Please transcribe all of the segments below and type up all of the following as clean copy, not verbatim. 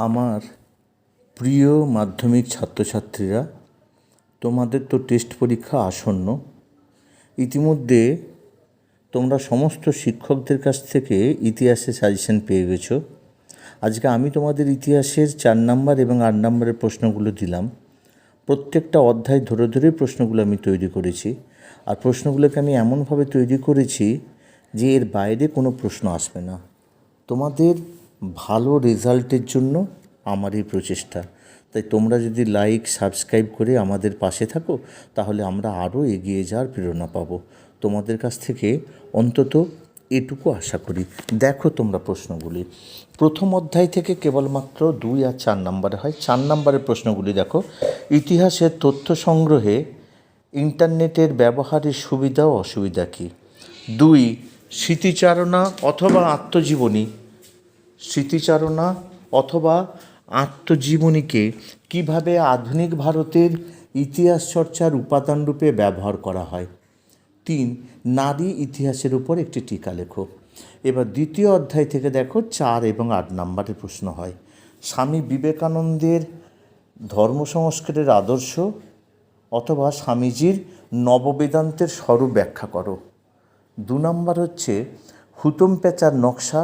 আমার প্রিয় মাধ্যমিক ছাত্রছাত্রীরা, তোমাদের তো টেস্ট পরীক্ষা আসন্ন। ইতিমধ্যে তোমরা সমস্ত শিক্ষকদের কাছ থেকে ইতিহাসের সাজেশন পেয়ে গেছো। আজকে আমি তোমাদের ইতিহাসের 4 নম্বর এবং 8 নম্বরের প্রশ্নগুলো দিলাম। প্রত্যেকটা অধ্যায় ধরে ধরে প্রশ্নগুলো আমি তৈরি করেছি, আর প্রশ্নগুলোকে আমি এমনভাবে তৈরি করেছি যে এর বাইরে কোনো প্রশ্ন আসবে না। তোমাদের ভালো রেজাল্টের জন্য আমার এই প্রচেষ্টা। তাই তোমরা যদি লাইক সাবস্ক্রাইব করে আমাদের পাশে থাকো, তাহলে আমরা আরও এগিয়ে যাওয়ার প্রেরণা পাবো। তোমাদের কাছ থেকে অন্তত এটুকু আশা করি। দেখো তোমরা প্রশ্নগুলি প্রথম অধ্যায় থেকে কেবলমাত্র 2 আর 4 নম্বরে হয়। 4 নম্বরের প্রশ্নগুলি দেখো। ইতিহাসের তথ্য সংগ্রহে ইন্টারনেটের ব্যবহারের সুবিধা ও অসুবিধা কী? 2, স্মৃতিচারণা অথবা আত্মজীবনী। স্মৃতিচারণা অথবা আত্মজীবনীকে কিভাবে আধুনিক ভারতের ইতিহাস চর্চার উপাদানরূপে ব্যবহার করা হয়? 3, নারী ইতিহাসের উপর একটি টিকা লেখো। এবার দ্বিতীয় অধ্যায় থেকে দেখো 4 এবং 8 নম্বরের প্রশ্ন হয়। স্বামী বিবেকানন্দের ধর্ম সংস্কারের আদর্শ অথবা স্বামীজির নববেদান্তের স্বরূপ ব্যাখ্যা করো। 2 নম্বর হচ্ছে হুতম প্যাঁচার নকশা,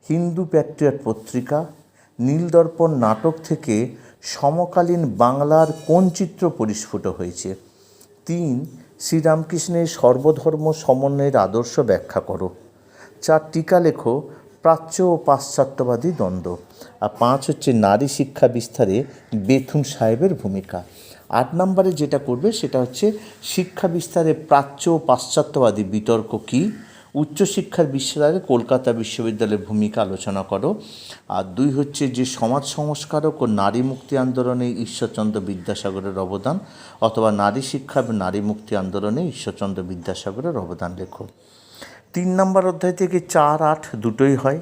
হিন্দু প্যাট্রিয়ট পত্রিকা, নীলদর্পণ নাটক থেকে সমকালীন বাংলার কোন চিত্র পরিস্ফুট হয়েছে? 3, শ্রীরামকৃষ্ণের সর্বধর্ম সমন্বয়ের আদর্শ ব্যাখ্যা করো। 4, টিকা লেখো প্রাচ্য ও পাশ্চাত্যবাদী দ্বন্দ্ব। আর 5 হচ্ছে নারী শিক্ষা বিস্তারে বেথুন সাহেবের ভূমিকা। 8 নম্বরে যেটা করবে সেটা হচ্ছে শিক্ষা বিস্তারে প্রাচ্য ও পাশ্চাত্যবাদী বিতর্ক কী, উচ্চশিক্ষার বিস্তারে কলকাতা বিশ্ববিদ্যালয়ের ভূমিকা আলোচনা করো। আর 2 হচ্ছে যে সমাজ সংস্কারক ও নারী মুক্তি আন্দোলনে ঈশ্বরচন্দ্র বিদ্যাসাগরের অবদান, অথবা নারী শিক্ষা এবং নারী মুক্তি আন্দোলনে ঈশ্বরচন্দ্র বিদ্যাসাগরের অবদান লেখো। 3 নম্বর অধ্যায় থেকে 4, 8 দুটোই হয়।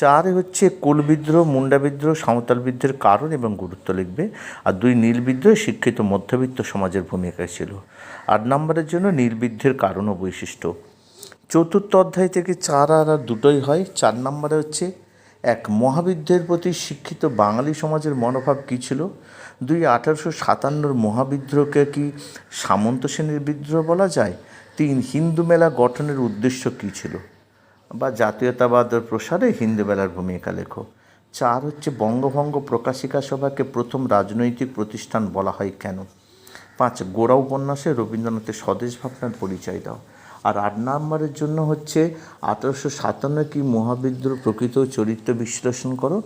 4 হচ্ছে কোল বিদ্রোহ, মুন্ডা বিদ্রোহ, সাঁওতাল বিদ্রোহের কারণ এবং গুরুত্ব লিখবে। আর 2, নীল বিদ্রোহ শিক্ষিত মধ্যবিত্ত সমাজের ভূমিকা ছিল। 8 নম্বরের জন্য নীল বিদ্রোহের কারণ ও বৈশিষ্ট্য। 4র্থ অধ্যায় থেকে 4 আর 8 দুটোই হয়। 4 নম্বরে হচ্ছে 1, মহাবিদ্রোহের প্রতি শিক্ষিত বাঙালি সমাজের মনোভাব কী ছিল? 2, 1857 মহাবিদ্রোহকে কি সামন্ত শ্রেণীর বিদ্রোহ বলা যায়? 3, হিন্দু মেলা গঠনের উদ্দেশ্য কী ছিল, বা জাতীয়তাবাদের প্রসারে হিন্দু মেলার ভূমিকা লেখো। 4 হচ্ছে বঙ্গভঙ্গ প্রকাশিকা সভাকে প্রথম রাজনৈতিক প্রতিষ্ঠান বলা হয় কেন? 5, গোড়া উপন্যাসে রবীন্দ্রনাথের স্বদেশ ভাবনার পরিচয় দাও। আর 8 নম্বরের জন্য হচ্ছে 1857 কি মহাবিদ্রোহ প্রকৃত চরিত্র বিশ্লেষণ করো।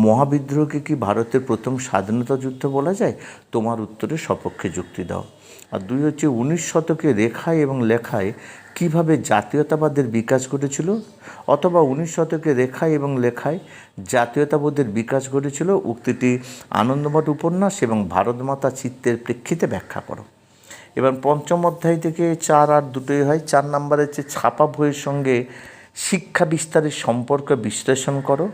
মহাবিদ্রোহকে কি ভারতের প্রথম স্বাধীনতা যুদ্ধ বলা যায়? তোমার উত্তরে সপক্ষে যুক্তি দাও। আর 2 হচ্ছে 19 শতকে রেখায় এবং লেখায় কিভাবে জাতীয়তাবাদের বিকাশ ঘটেছিল, অথবা 19 শতকে রেখায় এবং লেখায় জাতীয়তাবাদের বিকাশ ঘটেছিল উক্তিটি আনন্দমঠ উপন্যাস এবং ভারতমাতা চিত্রের প্রেক্ষিতে ব্যাখ্যা করো। এবার 5ম অধ্যায় থেকে 4 আর 8 দুটোই হয়। 4 নম্বরে হচ্ছে ছাপা বইয়ের সঙ্গে শিক্ষা বিস্তারের সম্পর্ক বিশ্লেষণ করো।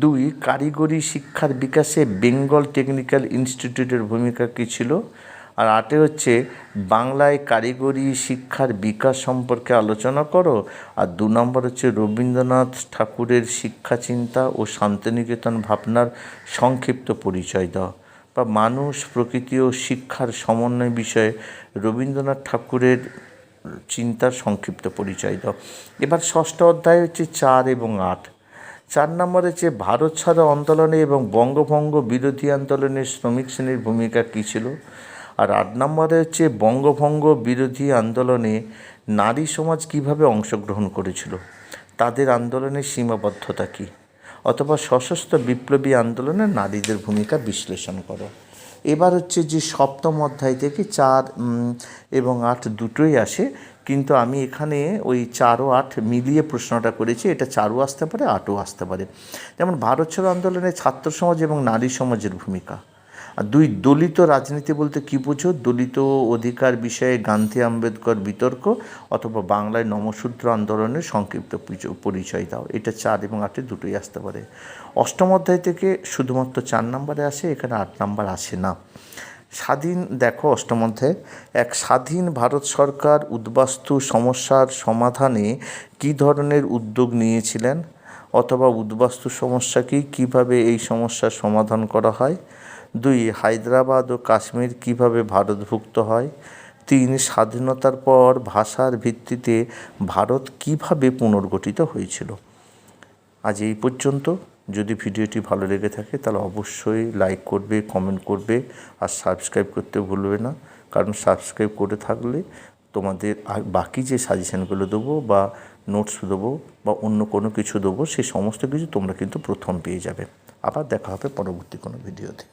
2, কারিগরি শিক্ষার বিকাশে বেঙ্গল টেকনিক্যাল ইনস্টিটিউটের ভূমিকা কী ছিল? আর 8 হচ্ছে বাংলায় কারিগরি শিক্ষার বিকাশ সম্পর্কে আলোচনা করো। আর 2 নম্বর হচ্ছে রবীন্দ্রনাথ ঠাকুরের শিক্ষা চিন্তা ও শান্তিনিকেতন ভাবনার সংক্ষিপ্ত পরিচয় দাও, বা মানুষ প্রকৃতি ও শিক্ষার সমন্বয় বিষয়ে রবীন্দ্রনাথ ঠাকুরের চিন্তার সংক্ষিপ্ত পরিচয় দাও। এবার 6ষ্ঠ অধ্যায় হচ্ছে 4 এবং 8। 4 নম্বরে হচ্ছে ভারত ছাড়ো আন্দোলনে এবং বঙ্গভঙ্গ বিরোধী আন্দোলনে শ্রমিক শ্রেণীর ভূমিকা কী ছিল? আর 8 নম্বরে হচ্ছে বঙ্গভঙ্গ বিরোধী আন্দোলনে নারী সমাজ কীভাবে অংশগ্রহণ করেছিল, তাদের আন্দোলনের সীমাবদ্ধতা কী, অথবা সশস্ত্র বিপ্লবী আন্দোলনে নারীদের ভূমিকা বিশ্লেষণ করো। এবার হচ্ছে যে 7ম অধ্যায় থেকে 4 এবং 8 দুটোই আসে, কিন্তু আমি এখানে ওই 4 ও 8 মিলিয়ে প্রশ্নটা করেছি। এটা 4ও আসতে পারে, 8ও আসতে পারে। যেমন ভারত ছাড়ো আন্দোলনে ছাত্র সমাজ এবং নারী সমাজের ভূমিকা। আর 2, দলিত রাজনীতি বলতে কী বোঝো? দলিত অধিকার বিষয়ে গান্ধী আম্বেদকর বিতর্ক, অথবা বাংলায় নমশূদ্র আন্দোলনের সংক্ষিপ্ত পরিচয় দাও। এটা 4 এবং 8 দুটোই আসতে পারে। 8ম অধ্যায় থেকে শুধুমাত্র 4 নম্বরে আসে, এখানে 8 নম্বর আসে না। স্বাধীন দেখো 8ম অধ্যায়ে 1, স্বাধীন ভারত সরকার উদ্বাস্তু সমস্যার সমাধানে কী ধরনের উদ্যোগ নিয়েছিলেন, অথবা উদ্বাস্তু সমস্যাকে কীভাবে এই সমস্যার সমাধান করা হয়। 2 হায়দ্রাবাদ ও কাশ্মীর কীভাবে ভারতভুক্ত হয়। 3 স্বাধীনতার পর ভাষার ভিত্তিতে ভারত কীভাবে পুনর্গঠিত হয়েছিল। আজ এই পর্যন্ত। যদি ভিডিওটি ভালো লেগে থাকে তাহলে অবশ্যই লাইক করবে, কমেন্ট করবে আর সাবস্ক্রাইব করতে ভুলবে না, কারণ সাবস্ক্রাইব করে থাকলে তোমাদের আর বাকি যে সাজেশানগুলো দেবো বা নোটস দেবো বা অন্য কোনো কিছু দেবো, সেই সমস্ত কিছু তোমরা কিন্তু প্রথম পেয়ে যাবে। আবার দেখা হবে পরবর্তী কোনো ভিডিওতে।